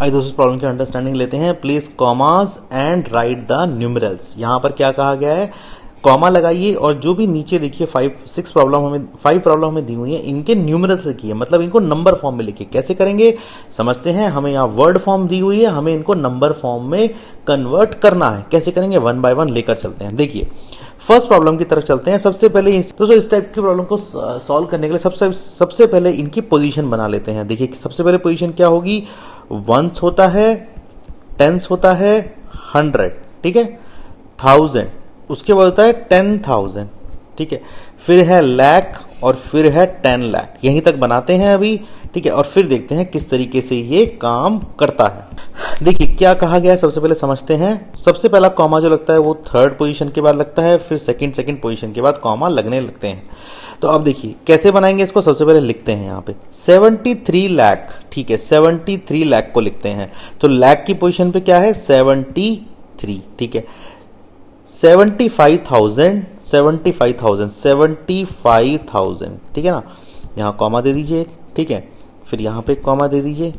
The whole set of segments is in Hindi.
आइए दोस्तों प्रॉब्लम की अंडरस्टैंडिंग लेते हैं। Place commas and right the numerals. यहाँ पर क्या कहा गया है, कॉमा लगाइए और जो भी नीचे देखिए फाइव प्रॉब्लम हमें दी हुई है, इनके न्यूमरल्स लिखिए, मतलब इनको नंबर फॉर्म में लिखिए। कैसे करेंगे समझते हैं। हमें यहाँ वर्ड फॉर्म दी हुई है, हमें इनको नंबर फॉर्म में कन्वर्ट करना है। कैसे करेंगे, वन बाय वन लेकर चलते हैं। देखिए फर्स्ट प्रॉब्लम की तरफ चलते हैं। सबसे पहले दोस्तों इस टाइप की प्रॉब्लम को सॉल्व करने के लिए सबसे पहले इनकी पोजीशन बना लेते हैं। देखिए सबसे पहले पोजीशन क्या होगी, वंस होता है, टेंस होता है, 100, ठीक है, 1000, उसके बाद होता है 10,000, ठीक है, फिर है लाख और फिर है 10 लाख। यहीं तक बनाते हैं अभी, ठीक है, और फिर देखते हैं किस तरीके से ये काम करता है। देखिए क्या कहा गया है, सबसे पहले समझते हैं। सबसे पहला कॉमा जो लगता है वो थर्ड पोजीशन के बाद लगता है, फिर सेकंड पोजीशन के बाद कॉमा लगने लगते हैं। तो अब देखिए कैसे बनाएंगे इसको। सबसे पहले लिखते हैं यहाँ पे 73 लाख, ठीक है, 73 लाख को लिखते हैं। तो लाख की पोजीशन पे क्या है 73, ठीक है, 75,000, 75,000, ठीक है ना। यहाँ कॉमा दे दीजिए, ठीक है, फिर यहाँ पे कॉमा दे दीजिए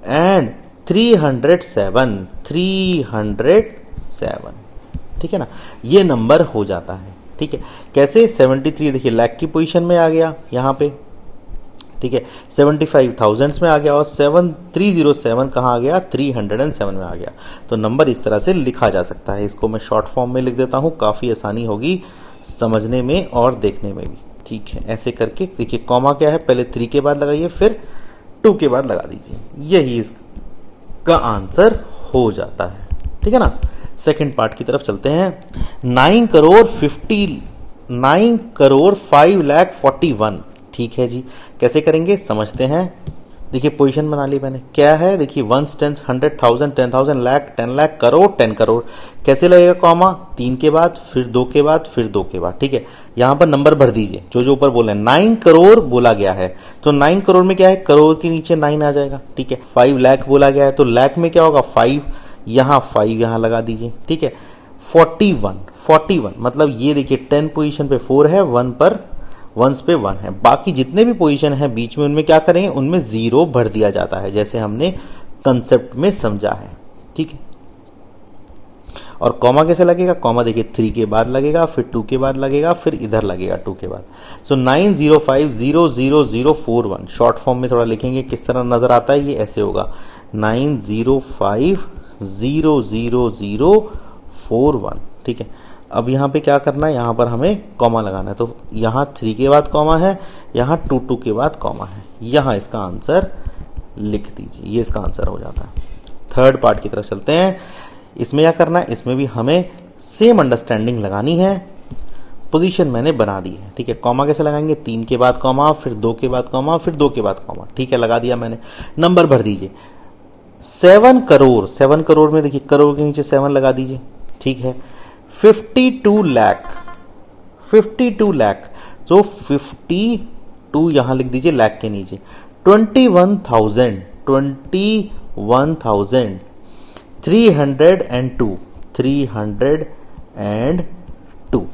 एंड 307, 307, ठीक है ना। ये नंबर हो जाता है, ठीक है। कैसे 73 देखिए लाख की पोजीशन में आ गया यहाँ पे, ठीक है, 75,000 में आ गया और 307 कहाँ आ गया, 307 में आ गया। तो नंबर इस तरह से लिखा जा सकता है। इसको मैं शॉर्ट फॉर्म में लिख देता हूँ, काफी आसानी होगी समझने में और देखने में भी, ठीक है। ऐसे करके देखिए कॉमा क्या है, पहले 3 के बाद लगाइए, फिर 2 के बाद लगा दीजिए, यही इसका आंसर हो जाता है, ठीक है ना। सेकंड पार्ट की तरफ चलते हैं। 9 करोड़ 5,41,000, ठीक है जी। कैसे करेंगे समझते हैं। देखिए पोजीशन बना ली मैंने, क्या है देखिए वंस, टेंस, 100,000, 10,000, लाख, 10 लाख, करोड़, 10 करोड़। कैसे लगेगा कॉमा, 3 के बाद, फिर 2 के बाद, फिर 2 के बाद, ठीक है। यहां पर नंबर भर दीजिए जो ऊपर बोले। 9 करोड़ बोला गया है तो 9 करोड़ में क्या है, करोड़ के नीचे 9 आ जाएगा, ठीक है। 5 लाख बोला गया है तो लाख में क्या होगा 5, यहां 5 यहां लगा दीजिए, ठीक है। 41 मतलब ये देखिए 10 पोजीशन पे 4 है, 1 पर वंस पे 1 है। बाकी जितने भी पोजीशन है बीच में उनमें क्या करेंगे, उनमें 0 भर दिया जाता है, जैसे हमने कंसेप्ट में समझा है, ठीक है। और कॉमा कैसे लगेगा, कॉमा देखिए 3 के बाद लगेगा, फिर 2 के बाद लगेगा, फिर इधर लगेगा 2 के बाद। सो 905,000,041 शॉर्ट फॉर्म में थोड़ा लिखेंगे, किस तरह नजर आता है, ये ऐसे होगा 905,000,041, ठीक है। अब यहाँ पे क्या करना है, यहाँ पर हमें कॉमा लगाना है। तो यहाँ 3 के बाद कॉमा है, यहाँ 2 के बाद कॉमा है, यहाँ इसका आंसर लिख दीजिए, ये इसका आंसर हो जाता है। थर्ड पार्ट की तरफ चलते हैं। इसमें क्या करना है, इसमें भी हमें सेम अंडरस्टैंडिंग लगानी है। पोजीशन मैंने बना दी है, ठीक है। कॉमा कैसे लगाएंगे, 3 के बाद कॉमा, फिर 2 के बाद कॉमा, फिर 2 के बाद कॉमा, ठीक है, लगा दिया मैंने। नंबर भर दीजिए 7 करोड़, 7 करोड़ में देखिए करोड़ के नीचे 7 लगा दीजिए, ठीक है। 52 लाख, 52 लाख, तो 52 यहां लिख दीजिए लाख के नीचे। 21,000, 302, 302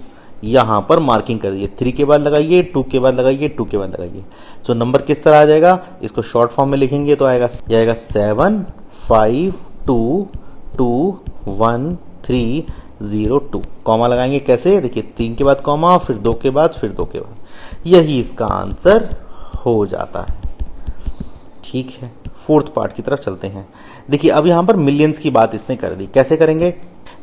यहां पर मार्किंग कर दीजिए। 3 के बाद लगाइए, 2 के बाद लगाइए, 2 के बाद लगाइए। तो नंबर किस तरह आ जाएगा, इसको शॉर्ट फॉर्म में लिखेंगे तो आएगा 752213002। कॉमा लगाएंगे कैसे, देखिए 3 के बाद कॉमा, फिर 2 के बाद, फिर 2 के बाद, यही इसका आंसर हो जाता है, ठीक है। फोर्थ पार्ट की तरफ चलते हैं। देखिए अब यहां पर मिलियंस की बात इसने कर दी। कैसे करेंगे,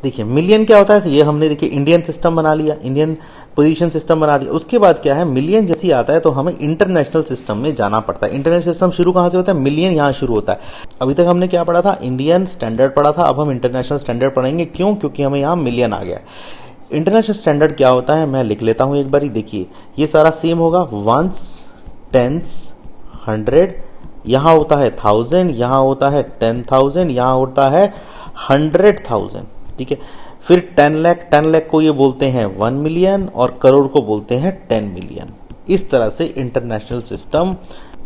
देखिए मिलियन क्या होता है, ये हमने देखिए इंडियन सिस्टम बना लिया, इंडियन पोजीशन सिस्टम बना दिया। उसके बाद क्या है, मिलियन जैसी आता है तो हमें इंटरनेशनल सिस्टम में जाना पड़ता है। इंटरनेशनल सिस्टम शुरू कहां से होता है, मिलियन यहां शुरू होता है। अभी तक हमने क्या पढ़ा था, इंडियन स्टैंडर्ड पढ़ा था, अब हम इंटरनेशनल स्टैंडर्ड पढ़ेंगे। क्यों, क्योंकि हमें यहां मिलियन आ गया। इंटरनेशनल स्टैंडर्ड क्या होता है, मैं लिख लेता हूं एक बार। देखिए ये सारा सेम होगा, वंस, टेंस, 100, यहां होता है 1000, यहां होता है 10,000, यहां होता है 100,000, ठीक है। फिर 10 लाख, 10 लाख को ये बोलते हैं 1 मिलियन और करोड़ को बोलते हैं 10 मिलियन। इस तरह से इंटरनेशनल सिस्टम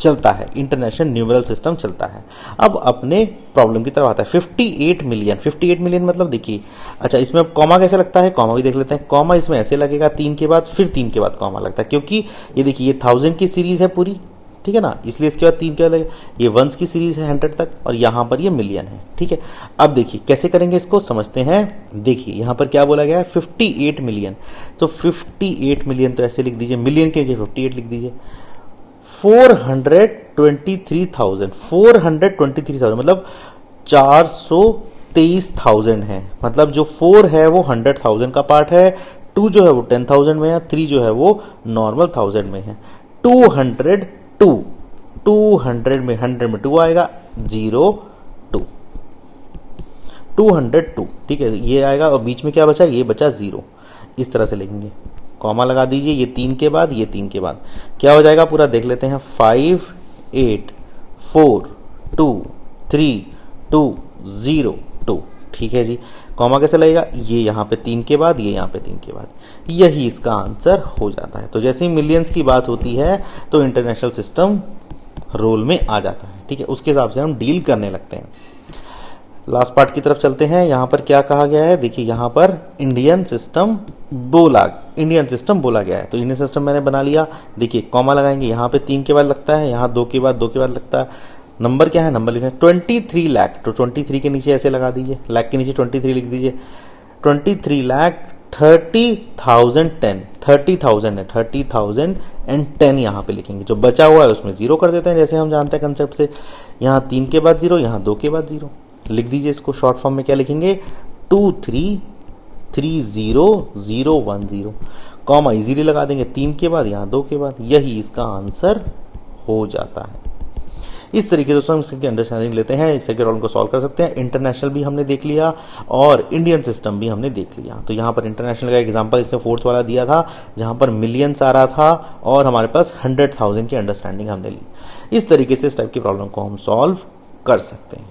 चलता है, इंटरनेशनल न्यूमरल सिस्टम चलता है। अब अपने प्रॉब्लम की तरफ आता है। 58 मिलियन, 58 मिलियन मतलब देखिए, अच्छा इसमें कॉमा कैसे लगता है, कॉमा भी देख लेते हैं। कॉमा इसमें ऐसे लगेगा 3 के बाद, फिर 3 के बाद कॉमा लगता है, क्योंकि ये देखिए ये 1000 की सीरीज है पूरी, ठीक है ना, इसलिए इसके बाद 3 के बाद ये वंस की सीरीज है 100 तक और यहाँ पर ये मिलियन है। ठीक है, अब देखिए कैसे करेंगे इसको समझते हैं। देखिए यहाँ पर क्या बोला गया है 58 मिलियन, तो 58 मिलियन तो ऐसे लिख दीजिए, मिलियन के नीचे 58 लिख दीजिए। 423,000 मतलब 423,000 है, मतलब जो 4 है वो 100,000 का पार्ट है, 2 जो है वो 10,000 में है, 3 जो है वो नॉर्मल 1000 में है। 200 में 100 में 2 आएगा, 0 2 202, ठीक है, ये आएगा और बीच में क्या बचा, ये बचा 0। इस तरह से लिखेंगे, कॉमा लगा दीजिए, ये 3 के बाद, ये 3 के बाद क्या हो जाएगा पूरा देख लेते हैं। 5 8 4 2 3 2 0 2, ठीक है जी। कॉमा कैसे लगेगा, ये यहाँ पे 3 के बाद, ये यहाँ पे 3 के बाद, यही इसका आंसर हो जाता है। तो जैसे ही मिलियंस की बात होती है तो इंटरनेशनल सिस्टम रोल में आ जाता है। ठीक है, उसके हिसाब से हम डील करने लगते हैं। लास्ट पार्ट की तरफ चलते हैं। यहाँ पर क्या कहा गया है, देखिए यहाँ पर इंडियन सिस्टम बोला गया है, तो इंडियन सिस्टम मैंने बना लिया। देखिए कॉमा लगाएंगे, यहाँ पे 3 के बाद लगता है, यहाँ 2 के बाद लगता है। नंबर क्या है, नंबर लिखना है 23 लाख, तो 23 के नीचे ऐसे लगा दीजिए, लाख के नीचे 23 लिख दीजिए। 23 लाख 30,010 30,000 है, 30,010 यहाँ पे लिखेंगे। जो बचा हुआ है उसमें 0 कर देते हैं, जैसे हम जानते हैं कंसेप्ट से। यहाँ 3 के बाद 0, यहाँ 2 के बाद 0 लिख दीजिए। इसको शॉर्ट फॉर्म में क्या लिखेंगे, 233010, कॉमा इजीली लगा देंगे 3 के बाद, यहाँ 2 के बाद, यही इसका आंसर हो जाता है। इस तरीके से दोस्तों हम इसकी अंडरस्टैंडिंग लेते हैं, इससे प्रॉब्लम को सॉल्व कर सकते हैं। इंटरनेशनल भी हमने देख लिया और इंडियन सिस्टम भी हमने देख लिया। तो यहाँ पर इंटरनेशनल का एग्जांपल इसने 4th वाला दिया था, जहाँ पर मिलियंस आ रहा था और हमारे पास 100,000 की अंडरस्टैंडिंग हमने ली। इस तरीके से इस टाइप की प्रॉब्लम को हम सॉल्व कर सकते हैं।